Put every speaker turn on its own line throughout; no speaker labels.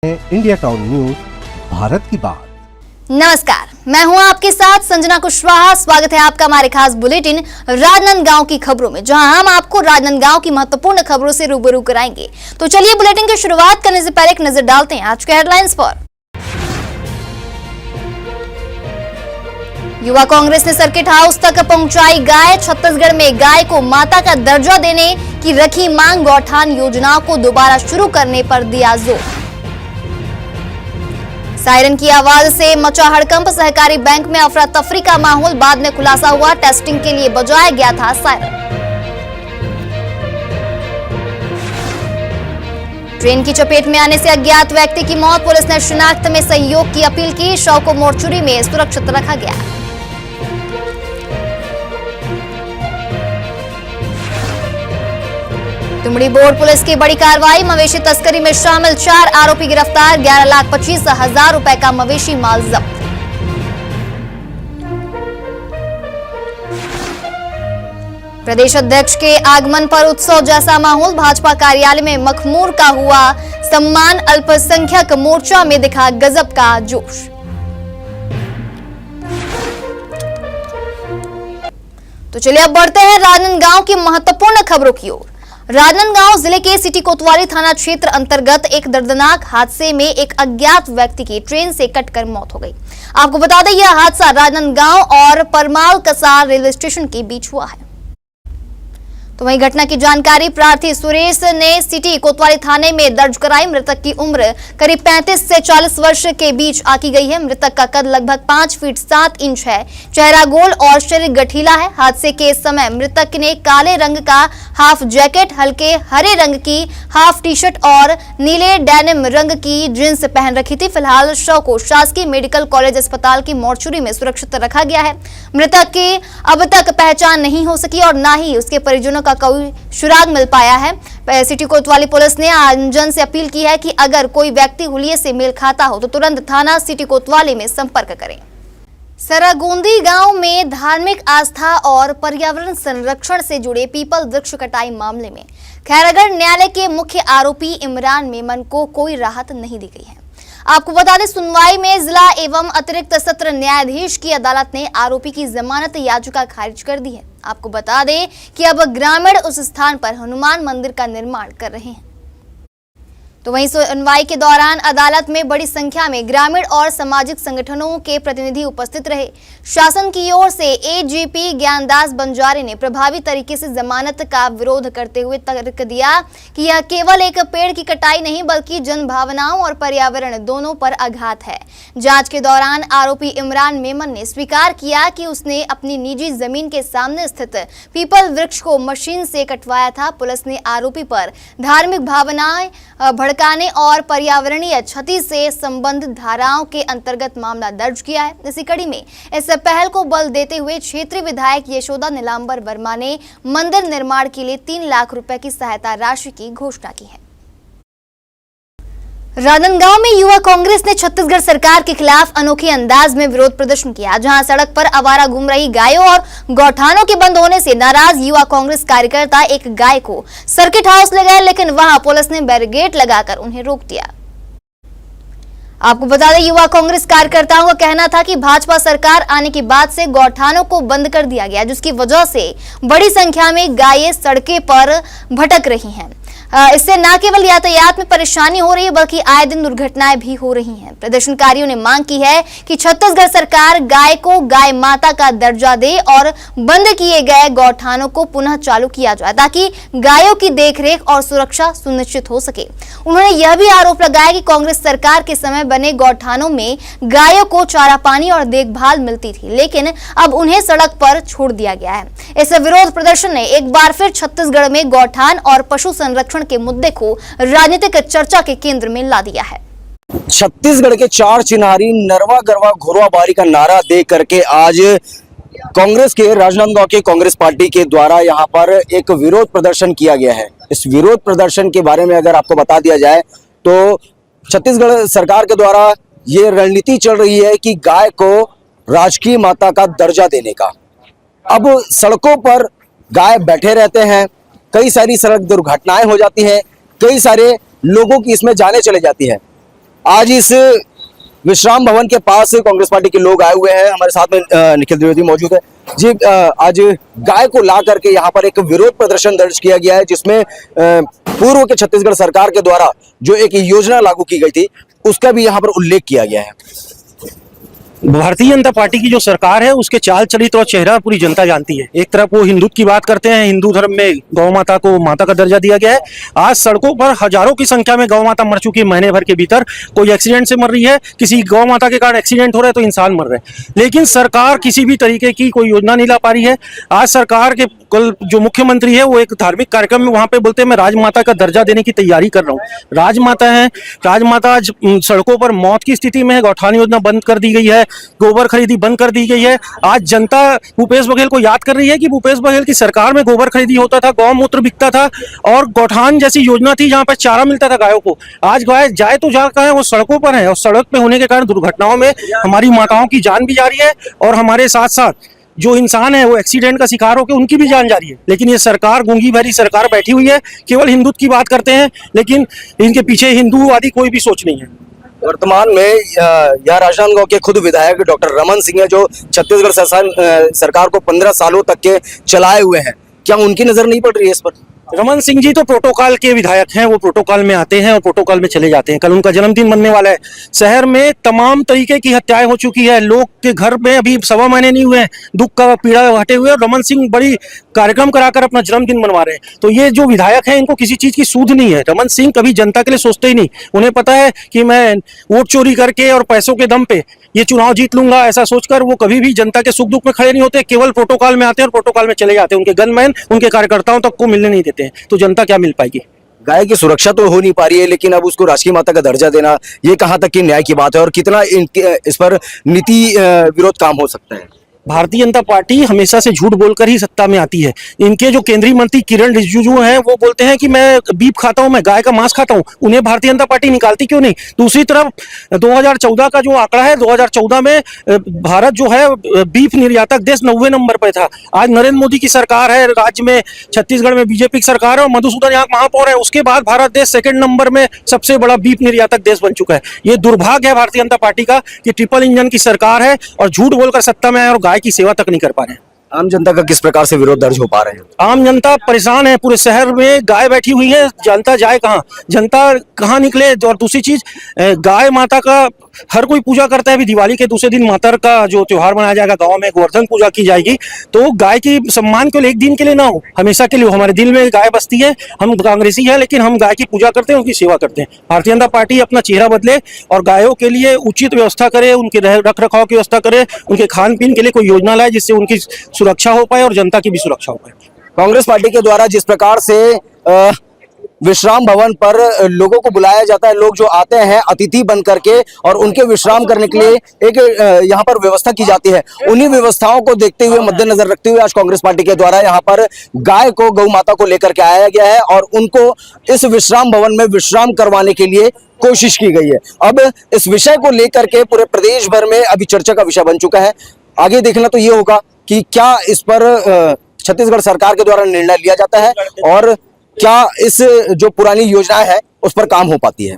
India town news, Bharat की बात।
नमस्कार, मैं हूं आपके साथ संजना कुशवाहा। स्वागत है आपका हमारे खास बुलेटिन राजनांदगांव की खबरों में, जहां हम आपको राजनांदगांव की महत्वपूर्ण खबरों से रूबरू कराएंगे। तो चलिए बुलेटिन की शुरुआत करने से पहले एक नजर डालते हैं आज के हेडलाइंस पर। युवा कांग्रेस ने सर्किट हाउस तक पहुंचाई गाय। छत्तीसगढ़ में गाय को माता का दर्जा देने की रखी मांग। गौठान योजनाओं को दोबारा शुरू करने पर दिया जोर। सायरन की आवाज से मचा हड़कंप। सहकारी बैंक में अफरा तफरी का माहौल, बाद में खुलासा हुआ टेस्टिंग के लिए बजाया गया था सायरन। ट्रेन की चपेट में आने से अज्ञात व्यक्ति की मौत। पुलिस ने शिनाख्त में सहयोग की अपील की। शव को मोर्चरी में सुरक्षित रखा गया। तुमड़ी बोर्ड पुलिस की बड़ी कार्रवाई। मवेशी तस्करी में शामिल 4 आरोपी गिरफ्तार। 11,25,000 रुपए का मवेशी माल जब्त। प्रदेश अध्यक्ष के आगमन पर उत्सव जैसा माहौल। भाजपा कार्यालय में मखमूर का हुआ सम्मान। अल्पसंख्यक मोर्चा में दिखा गजब का जोश। तो चलिए अब बढ़ते हैं राजनांदगांव की महत्वपूर्ण खबरों की ओर। राजनांदगांव जिले के सिटी कोतवाली थाना क्षेत्र अंतर्गत एक दर्दनाक हादसे में एक अज्ञात व्यक्ति की ट्रेन से कटकर मौत हो गई। आपको बता दें, यह हादसा राजनांदगांव और परमाल कसार रेलवे स्टेशन के बीच हुआ है। तो वहीं घटना की जानकारी प्रार्थी सुरेश ने सिटी कोतवाली थाने में दर्ज कराई। मृतक की उम्र करीब 35 से 40 वर्ष के बीच आकी गई है। मृतक का कद लगभग 5 फीट 7 इंच है। चेहरा गोल और शरीर गठीला है। हादसे के समय मृतक ने काले रंग का हाफ जैकेट, हल्के हरे रंग की हाफ टी शर्ट और नीले डेनिम रंग की जींस पहन रखी थी। फिलहाल शव को शासकीय मेडिकल कॉलेज अस्पताल की मोर्चरी में सुरक्षित रखा गया है। मृतक की अब तक पहचान नहीं हो सकी और न ही उसके परिजनों का कोई सुराग मिल पाया है। सिटी कोतवाली पुलिस ने आमजन से अपील की है कि अगर कोई व्यक्ति हुलिये से मेल खाता हो तो तुरंत थाना सिटी कोतवाली में संपर्क करें। सरागोंदी गांव में धार्मिक आस्था और पर्यावरण संरक्षण से जुड़े पीपल वृक्ष कटाई मामले में खैरागढ़ न्यायालय के मुख्य आरोपी इमरान मेमन को कोई राहत नहीं दी गई है। आपको बता दें, सुनवाई में जिला एवं अतिरिक्त सत्र न्यायाधीश की अदालत ने आरोपी की जमानत याचिका खारिज कर दी है। आपको बता दें कि अब ग्रामीण उस स्थान पर हनुमान मंदिर का निर्माण कर रहे हैं। तो वहीं सुनवाई के दौरान अदालत में बड़ी संख्या में ग्रामीण और सामाजिक संगठनों के प्रतिनिधि उपस्थित रहे। शासन की ओर से एजीपी ज्ञानदास बंजारे ने प्रभावी तरीके से जमानत का विरोध करते हुए तर्क दिया कि यह केवल एक पेड़ की कटाई नहीं बल्कि जन भावनाओं और पर्यावरण दोनों पर आघात है। जांच के दौरान आरोपी इमरान मेमन ने स्वीकार किया कि उसने अपनी निजी जमीन के सामने स्थित पीपल वृक्ष को मशीन से कटवाया था। पुलिस ने आरोपी पर धार्मिक भावनाएं भड़काने और पर्यावरणीय क्षति से संबंधित धाराओं के अंतर्गत मामला दर्ज किया है। इसी कड़ी में इस पहल को बल देते हुए क्षेत्रीय विधायक यशोदा नीलांबर वर्मा ने मंदिर निर्माण के लिए 3 लाख रुपए की सहायता राशि की घोषणा की है। राजनांदगांव में युवा कांग्रेस ने छत्तीसगढ़ सरकार के खिलाफ अनोखे अंदाज में विरोध प्रदर्शन किया, जहां सड़क पर आवारा घूम रही गायों और गौठानों के बंद होने से नाराज युवा कांग्रेस कार्यकर्ता एक गाय को सर्किट हाउस ले गए, लेकिन वहां पुलिस ने बैरिकेड लगाकर उन्हें रोक दिया। आपको बता दें, युवा कांग्रेस कार्यकर्ताओं का कहना था कि भाजपा सरकार आने के बाद से गौठानों को बंद कर दिया गया, जिसकी वजह से बड़ी संख्या में गायें सड़कें पर भटक रही हैं। इससे न केवल यातायात में परेशानी हो रही है बल्कि आए दिन दुर्घटनाएं भी हो रही हैं। प्रदर्शनकारियों ने मांग की है कि छत्तीसगढ़ सरकार गाय को गाय माता का दर्जा दे और बंद किए गए गौठानों को पुनः चालू किया जाए, ताकि गायों की देखरेख और सुरक्षा सुनिश्चित हो सके। उन्होंने यह भी आरोप लगाया कि कांग्रेस सरकार के समय बने गौठानों में गायों को चारा पानी और देखभाल मिलती थी, लेकिन अब उन्हें सड़क पर छोड़ दिया गया है। इस विरोध प्रदर्शन ने एक बार फिर छत्तीसगढ़ में गौठान और पशु संरक्षण के मुद्दे को राजनीतिक चर्चा के केंद्र में ला दिया है।
छत्तीसगढ़ के 4 चिन्हारी नरवा गरवा घोरवा बारी का नारा दे करके आज कांग्रेस के राजनांदगांव के कांग्रेस पार्टी के द्वारा यहां पर एक विरोध प्रदर्शन किया गया है। इस विरोध प्रदर्शन के बारे में अगर आपको बता दिया जाए तो छत्तीसगढ़ सरकार के द्वारा ये रणनीति चल रही है कि गाय को राजकीय माता का दर्जा देने का। अब सड़कों पर गाय बैठे रहते हैं, कई सारी सड़क दुर्घटनाएं हो जाती हैं, कई सारे लोगों की इसमें जाने चले जाती है। आज इस विश्राम भवन के पास कांग्रेस पार्टी के लोग आए हुए हैं। हमारे साथ में निखिल द्विवेदी मौजूद है जी। आज गाय को ला करके यहाँ पर एक विरोध प्रदर्शन दर्ज किया गया है, जिसमें पूर्व के छत्तीसगढ़ सरकार के द्वारा जो एक योजना लागू की गई थी उसका भी यहाँ पर उल्लेख किया गया है।
भारतीय जनता पार्टी की जो सरकार है उसके चाल चरित्र और चेहरा पूरी जनता जानती है। एक तरफ वो हिंदुत्व की बात करते हैं, हिंदू धर्म में गौ माता को माता का दर्जा दिया गया है। आज सड़कों पर हजारों की संख्या में गौ माता मर चुकी है। महीने भर के भीतर कोई एक्सीडेंट से मर रही है, किसी गौ माता के कारण एक्सीडेंट हो रहा है तो इंसान मर रहे हैं, लेकिन सरकार किसी भी तरीके की कोई योजना नहीं ला पा रही है। आज सरकार के कल जो मुख्यमंत्री है वो एक धार्मिक कार्यक्रम में वहां पे बोलते हैं मैं राजमाता का दर्जा देने की तैयारी कर रहा हूँ। राजमाता है, राजमाता आज सड़कों पर मौत की स्थिति में है। गौठान योजना बंद कर दी गई है, गोबर खरीदी बंद कर दी गई है। आज जनता भूपेश बघेल को याद कर रही है कि भूपेश बघेल की सरकार में गोबर खरीदी होता था, गौमूत्र बिकता था और गौठान जैसी योजना थी जहां पर चारा मिलता था गायों को। आज गाय जाए तो जा कहाँ है, वो सड़कों पर है और सड़क पे होने के कारण दुर्घटनाओं में हमारी माताओं की जान भी जा रही है और हमारे साथ साथ जो इंसान है वो एक्सीडेंट का शिकार होकर उनकी भी जान जा रही है। लेकिन ये सरकार गूंगी भरी सरकार बैठी हुई है, केवल हिंदुत्व की बात करते हैं, लेकिन इनके पीछे हिंदूवादी कोई भी सोच नहीं है।
वर्तमान में यह राजनांदगांव के खुद विधायक डॉक्टर रमन सिंह है, जो छत्तीसगढ़ सरकार को 15 सालों तक के चलाए हुए हैं। क्या उनकी नजर नहीं पड़ रही है इस पर?
रमन सिंह जी तो प्रोटोकॉल के विधायक हैं, वो प्रोटोकॉल में आते हैं और प्रोटोकॉल में चले जाते हैं। कल उनका जन्मदिन बनने वाला है। शहर में तमाम तरीके की हत्याएं हो चुकी है, लोग के घर में अभी 1.25 महीने नहीं हुए हैं, दुख का पीड़ा हटे हुए, और रमन सिंह बड़ी कार्यक्रम कराकर अपना जन्मदिन मनवा रहे हैं। तो ये जो विधायक है इनको किसी चीज की सूझ नहीं है। रमन सिंह कभी जनता के लिए सोचते ही नहीं। उन्हें पता है कि मैं वोट चोरी करके और पैसों के दम पे ये चुनाव जीत लूंगा, ऐसा सोचकर वो कभी भी जनता के सुख दुख में खड़े नहीं होते। केवल प्रोटोकॉल में आते हैं और प्रोटोकॉल में चले जाते हैं। उनके गनमैन उनके कार्यकर्ताओं तक को मिलने नहीं देते हैं, तो जनता क्या मिल पाएगी?
गाय की सुरक्षा तो हो नहीं पा रही है, लेकिन अब उसको राष्ट्रीय माता का दर्जा देना, ये कहाँ तक की न्याय की बात है और कितना इस पर नीति विरोध काम हो सकता है?
भारतीय जनता पार्टी हमेशा से झूठ बोलकर ही सत्ता में आती है। इनके जो केंद्रीय मंत्री किरण रिजिजू हैं वो बोलते हैं कि मैं बीफ खाता हूं, मैं गाय का मांस खाता हूं। उन्हें भारतीय जनता पार्टी निकालती क्यों नहीं? दूसरी तरफ 2014 का जो आंकड़ा है, 2014 में भारत जो है बीफ निर्यातक देश 90 नंबर पर था। आज नरेंद्र मोदी की सरकार है, राज्य में छत्तीसगढ़ में बीजेपी की सरकार है और मधुसूदन यहाँ महापौर है। उसके बाद भारत देश 2nd नंबर में सबसे बड़ा बीफ निर्यातक देश बन चुका है। ये दुर्भाग्य है भारतीय जनता पार्टी का कि ट्रिपल इंजन की सरकार है और झूठ बोलकर सत्ता में आए और गाय की सेवा तक नहीं कर पा रहे हैं।
आम जनता का किस प्रकार से विरोध दर्ज हो पा रहे हैं?
आम जनता परेशान है। पूरे शहर में गाय बैठी हुई है, जनता जाए कहाँ, जनता कहाँ निकले? और दूसरी चीज, गाय माता का हर कोई पूजा करता है। अभी दिवाली के दूसरे दिन माता का जो त्योहार मनाया जाएगा, गांव में गोवर्धन पूजा की जाएगी, तो गाय की सम्मान केवल एक दिन के लिए ना हो, हमेशा के लिए हो। हमारे दिल में गाय बसती है, हम कांग्रेसी है, लेकिन हम गाय की पूजा करते हैं, उनकी सेवा करते हैं। भारतीय जनता पार्टी अपना चेहरा बदले और गायों के लिए उचित व्यवस्था करे, उनके रख रखाव की व्यवस्था करे, उनके खान पीन के लिए कोई योजना लाए जिससे उनकी सुरक्षा हो पाए और जनता की भी सुरक्षा हो पाए।
कांग्रेस पार्टी के द्वारा जिस प्रकार से विश्राम भवन पर लोगों को बुलाया जाता है, लोग जो आते हैं अतिथि बन करके और उनके विश्राम करने के लिए एक यहाँ पर व्यवस्था की जाती है, उन्हीं व्यवस्थाओं को देखते हुए, मद्देनजर रखते हुए आज कांग्रेस पार्टी के द्वारा यहाँ पर गाय को, गौ माता को लेकर के आया गया है और उनको इस विश्राम भवन में विश्राम करवाने के लिए कोशिश की गई है। अब इस विषय को लेकर के पूरे प्रदेश भर में अभी चर्चा का विषय बन चुका है। आगे देखना तो ये होगा कि क्या इस पर छत्तीसगढ़ सरकार के द्वारा निर्णय लिया जाता है और क्या इस जो पुरानी योजना है उस पर काम हो पाती है।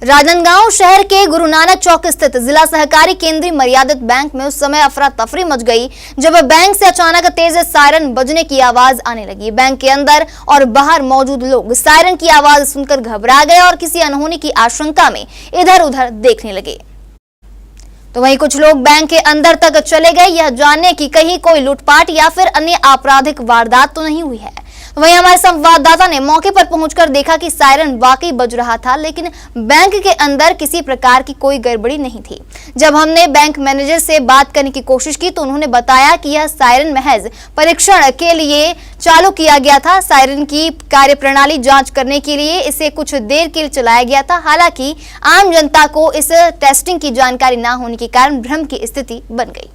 राजनांदगांव शहर के गुरु नानक चौक स्थित जिला सहकारी केंद्रीय मर्यादित बैंक में उस समय अफरा तफरी मच गई जब बैंक से अचानक तेज सायरन बजने की आवाज आने लगी। बैंक के अंदर और बाहर मौजूद लोग सायरन की आवाज सुनकर घबरा गए और किसी अनहोनी की आशंका में इधर उधर देखने लगे। तो वहीं कुछ लोग बैंक के अंदर तक चले गए यह जानने की कहीं कोई लूटपाट या फिर अन्य आपराधिक वारदात तो नहीं हुई है। वहीं हमारे संवाददाता ने मौके पर पहुंचकर देखा कि सायरन वाकई बज रहा था, लेकिन बैंक के अंदर किसी प्रकार की कोई गड़बड़ी नहीं थी। जब हमने बैंक मैनेजर से बात करने की कोशिश की तो उन्होंने बताया कि यह सायरन महज परीक्षण के लिए चालू किया गया था। सायरन की कार्यप्रणाली जांच करने के लिए इसे कुछ देर के लिए चलाया गया था। हालांकि आम जनता को इस टेस्टिंग की जानकारी न होने के कारण भ्रम की स्थिति बन गई।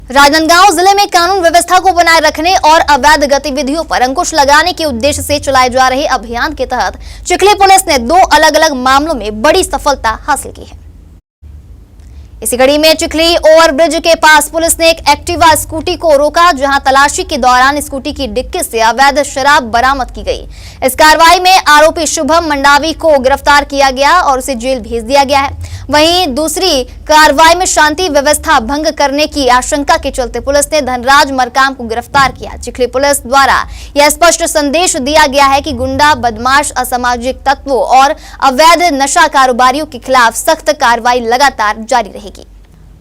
राजनांदगांव जिले में कानून व्यवस्था को बनाए रखने और अवैध गतिविधियों पर अंकुश लगाने के उद्देश्य से चलाए जा रहे अभियान के तहत चिखली पुलिस ने 2 अलग अलग मामलों में बड़ी सफलता हासिल की है। इसी कड़ी में चिखली ओवरब्रिज के पास पुलिस ने एक एक्टिवा स्कूटी को रोका, जहां तलाशी के दौरान स्कूटी की डिक्की से अवैध शराब बरामद की गई। इस कार्रवाई में आरोपी शुभम मंडावी को गिरफ्तार किया गया और उसे जेल भेज दिया गया है। वहीं दूसरी कार्रवाई में शांति व्यवस्था भंग करने की आशंका के चलते पुलिस ने धनराज मरकाम को गिरफ्तार किया। चिखली पुलिस द्वारा यह स्पष्ट संदेश दिया गया है कि गुंडा, बदमाश, असामाजिक तत्वों और अवैध नशा कारोबारियों के खिलाफ सख्त कार्रवाई लगातार जारी रहेगी।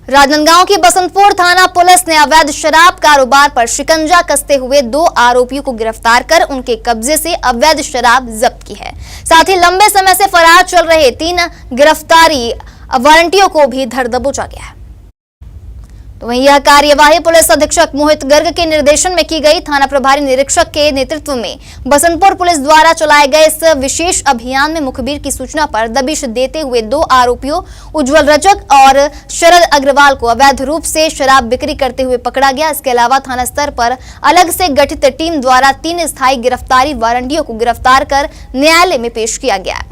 राजनांदगांव की बसंतपुर थाना पुलिस ने अवैध शराब कारोबार पर शिकंजा कसते हुए 2 आरोपियों को गिरफ्तार कर उनके कब्जे से अवैध शराब जब्त की है। साथ ही लंबे समय से फरार चल रहे 3 गिरफ्तारी वारंटियों को भी धर दबोचा गया है। तो वहीं यह कार्यवाही पुलिस अधीक्षक मोहित गर्ग के निर्देशन में की गई। थाना प्रभारी निरीक्षक के नेतृत्व में बसंतपुर पुलिस द्वारा चलाए गए इस विशेष अभियान में मुखबिर की सूचना पर दबिश देते हुए 2 आरोपियों उज्जवल रजक और शरद अग्रवाल को अवैध रूप से शराब बिक्री करते हुए पकड़ा गया। इसके अलावा थाना स्तर पर अलग से गठित टीम द्वारा 3 स्थायी गिरफ्तारी वारंटियों को गिरफ्तार कर न्यायालय में पेश किया गया।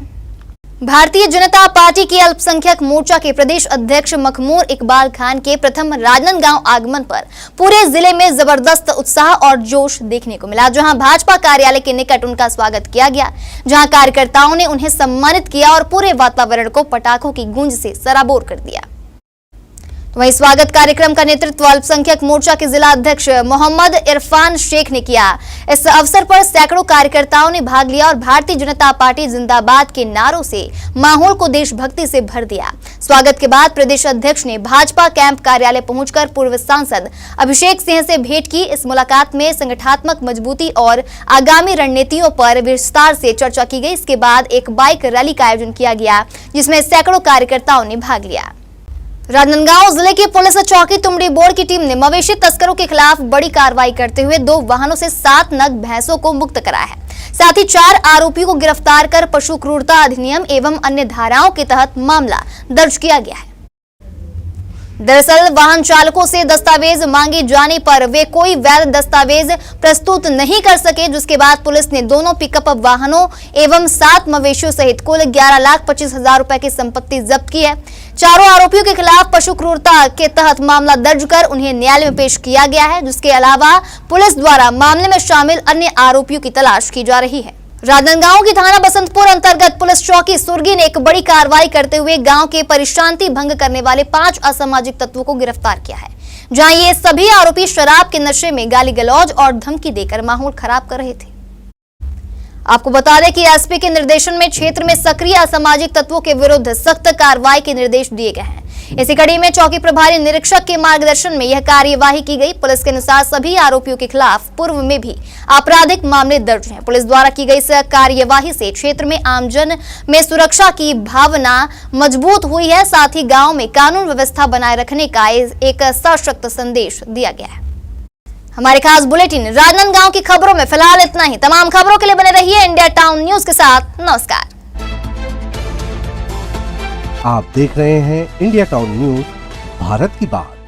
भारतीय जनता पार्टी के अल्पसंख्यक मोर्चा के प्रदेश अध्यक्ष मखमूर इकबाल खान के प्रथम राजनांदगांव आगमन पर पूरे जिले में जबरदस्त उत्साह और जोश देखने को मिला, जहां भाजपा कार्यालय के निकट उनका स्वागत किया गया, जहां कार्यकर्ताओं ने उन्हें सम्मानित किया और पूरे वातावरण को पटाखों की गूंज से सराबोर कर दिया। वहीं स्वागत कार्यक्रम का नेतृत्व अल्पसंख्यक मोर्चा के जिला अध्यक्ष मोहम्मद इरफान शेख ने किया। इस अवसर पर सैकड़ों कार्यकर्ताओं ने भाग लिया और भारतीय जनता पार्टी जिंदाबाद के नारों से माहौल को देशभक्ति से भर दिया। स्वागत के बाद प्रदेश अध्यक्ष ने भाजपा कैंप कार्यालय पहुंचकर पूर्व सांसद अभिषेक सिंह से भेंट की। इस मुलाकात में संगठनात्मक मजबूती और आगामी रणनीतियों पर विस्तार से चर्चा की गई। इसके बाद एक बाइक रैली का आयोजन किया गया, जिसमें सैकड़ों कार्यकर्ताओं ने भाग लिया। राजनांदगांव जिले की पुलिस चौकी तुमड़ी बोर्ड की टीम ने मवेशी तस्करों के खिलाफ बड़ी कार्रवाई करते हुए 2 वाहनों से 7 नग भैंसों को मुक्त कराया है। साथ ही 4 आरोपियों को गिरफ्तार कर पशु क्रूरता अधिनियम एवं अन्य धाराओं के तहत मामला दर्ज किया गया है। दरअसल वाहन चालकों से दस्तावेज मांगे जाने पर वे कोई वैध दस्तावेज प्रस्तुत नहीं कर सके, जिसके बाद पुलिस ने दोनों पिकअप वाहनों एवं 7 मवेशियों सहित कुल 11,25,000 रुपए की संपत्ति जब्त की है। चारों आरोपियों के खिलाफ पशु क्रूरता के तहत मामला दर्ज कर उन्हें न्यायालय में पेश किया गया है, जिसके अलावा पुलिस द्वारा मामले में शामिल अन्य आरोपियों की तलाश की जा रही है। राजनांदगांव की थाना बसंतपुर अंतर्गत पुलिस चौकी सुरगी ने एक बड़ी कार्रवाई करते हुए गांव के परिशांति भंग करने वाले 5 असामाजिक तत्वों को गिरफ्तार किया है, जहां ये सभी आरोपी शराब के नशे में गाली गलौज और धमकी देकर माहौल खराब कर रहे थे। आपको बता दें कि एसपी के निर्देशन में क्षेत्र में सक्रिय असामाजिक तत्वों के विरुद्ध सख्त कार्रवाई के निर्देश दिए गए हैं। इसी कड़ी में चौकी प्रभारी निरीक्षक के मार्गदर्शन में यह कार्यवाही की गई। पुलिस के अनुसार सभी आरोपियों के खिलाफ पूर्व में भी आपराधिक मामले दर्ज हैं। पुलिस द्वारा की गई इस कार्यवाही से क्षेत्र में आमजन में सुरक्षा की भावना मजबूत हुई है। साथ ही गांव में कानून व्यवस्था बनाए रखने का एक सशक्त संदेश दिया गया है। हमारे खास बुलेटिन राजनांदगांव की खबरों में फिलहाल इतना ही। तमाम खबरों के लिए बने रहिए इंडिया टाउन न्यूज के साथ। नमस्कार।
आप देख रहे हैं इंडिया टाउन न्यूज, भारत की बात।